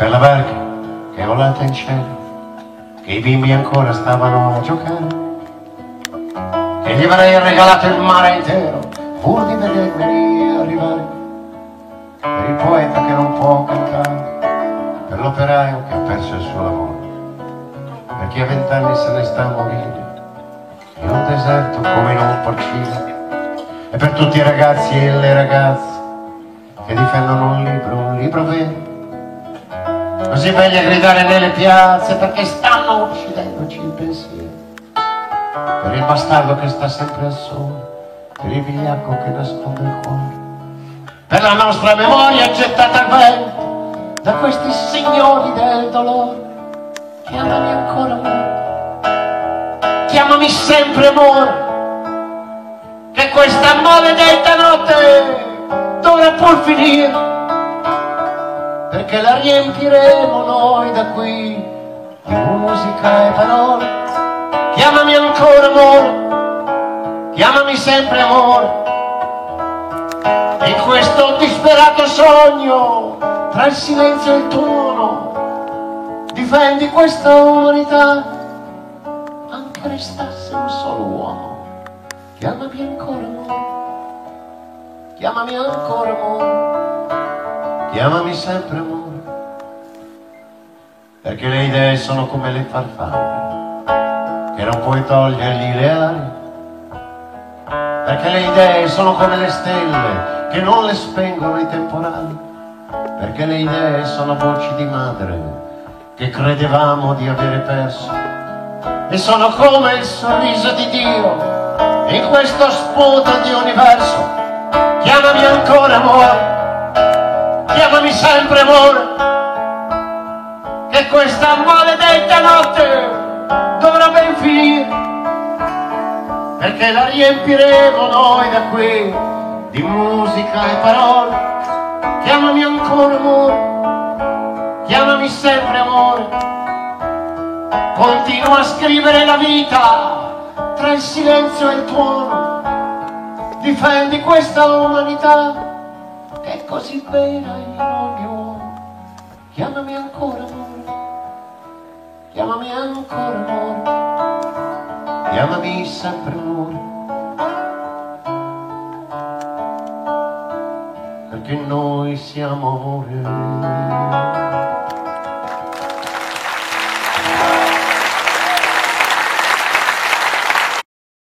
per la barca che è volata in cielo, che i bimbi ancora stavano a giocare, e gli avrei regalato il mare intero pur di vedermeli arrivare, per il poeta che non può cantare, per l'operaio che ha perso il suo lavoro, per chi a 20 anni se ne sta a morire in un deserto come in un porcino, e per tutti i ragazzi e le ragazze che difendono un libro vero, così belli a gridare nelle piazze perché stanno uccidendoci il pensiero, per il bastardo che sta sempre al sole, per il vigliacco che nasconde il cuore, per la nostra memoria gettata al vento da questi signori del dolore. Chiamami ancora amore, chiamami sempre amore, che questa maledetta notte dovrà pur finire, perché la riempiremo noi da qui di musica e parole. Chiamami ancora amore, chiamami sempre amore, e in questo disperato sogno tra il silenzio e il tuono difendi questa umanità, anche restasse un solo uomo. Chiamami ancora amore, chiamami ancora amore, chiamami sempre amore, perché le idee sono come le farfalle che non puoi togliergli le ali, perché le idee sono come le stelle che non le spengono i temporali, perché le idee sono voci di madre che credevamo di avere perso, e sono come il sorriso di Dio in questo sputo di universo. Chiamami ancora amore, chiamami sempre amore, che questa maledetta notte dovrà ben finire, perché la riempiremo noi da qui di musica e parole. Chiamami ancora amore, chiamami sempre amore, continua a scrivere la vita tra il silenzio e il tuono, difendi questa umanità che è così vera in ogni uomo. Chiamami ancora amore, chiamami ancora amore, chiamami sempre amore, perché noi siamo amore.